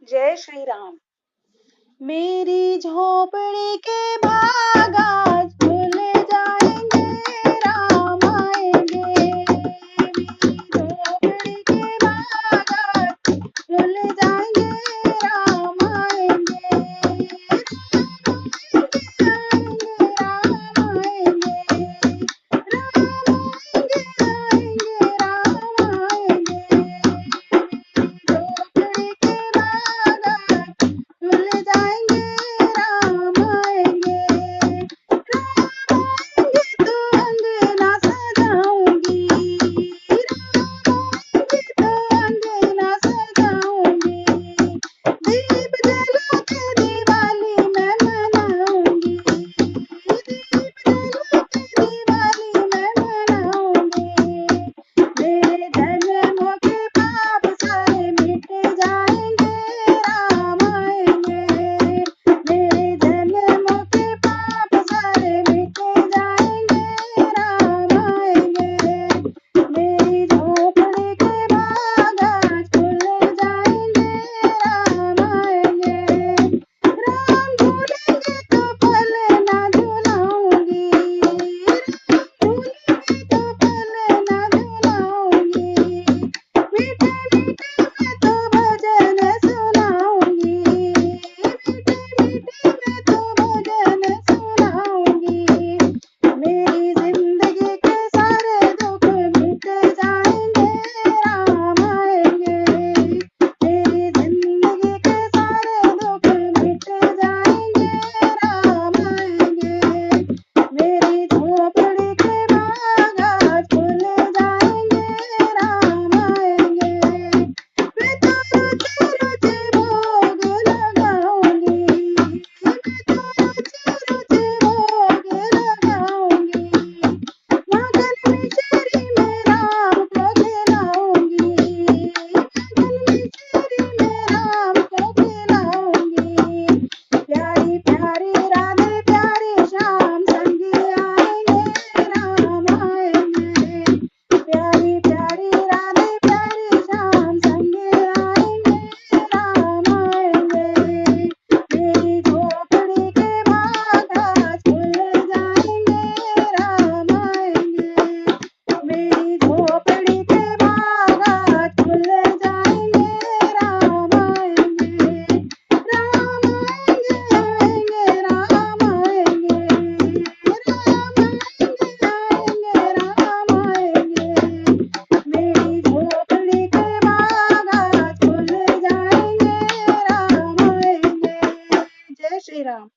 जय श्री राम। मेरी झोपड़ी के भाग आज खुल जाएंगे, राम आएंगे। मेरी झोपड़ी के भाग आज खुल जाएंगे, राम आएंगे। राम आएंगे, राम आएंगे, राम आएंगे। झोपड़ी के भाग आज खुल जाएंगे, राम आएंगे। राम आएंगे तो अंगना सजाऊंगी, राम आएंगे तो अंगना सजाऊंगी। दीप जला के दिवाली मैं मनाऊंगी, दीप जला के दिवाली मैं मनाऊंगी। मेरे जन्मों के पाप सारे मिट जाएंगे, राम आएंगे। मेरे जन्मों के पाप सारे मिट जाएंगे, राम आएंगे। मेरी झोपड़ी के भाग आज खुल जाएंगे, राम आएंगे। राम झूलेंगे तो पल ना झुलाऊंगी, राम झूलेंगे तो पल ना झुलाऊंगी। मीठे मीठे मैं तो भजन सुनाऊंगी, मीठे मीठे मैं तो भजन सुनाऊंगी। मेरी जिंदगी के सारे दुख मिट जाएंगे, राम आएंगे। मेरी जिंदगी के सारे दुख मिट जाएंगे, राम आएंगे। मेरी झोपड़ी के भाग आज खुल जाएंगे, राम आएंगे। मैं तो रोजे रोजे भोग लगाऊंगी, मैं तो रोजे रोजे भोग लगाऊंगी। मगन मिश्री में राम को खिलाऊंगी, मगन मिश्री में राम को खिलाऊंगी। प्यारी प्यारी राधे प्यारी श्याम संग आएंगे, राम आएंगे। प्यारी प्यारी राधे प्यारी श्याम संग आएंगे, राम आएंगे। मेरी झोपड़ी के भाग आज खुल जाएंगे, राम आएंगे। मेरी झोपड़ी के भाग आज खुल जाएंगे, राम आएंगे। राम आएंगे, आएंगे, राम आएंगे। राम आएंगे, आएंगे, राम आएंगे। मेरी झोपड़ी के भाग आज खुल जाएंगे, राम आएंगे। जय श्री राम।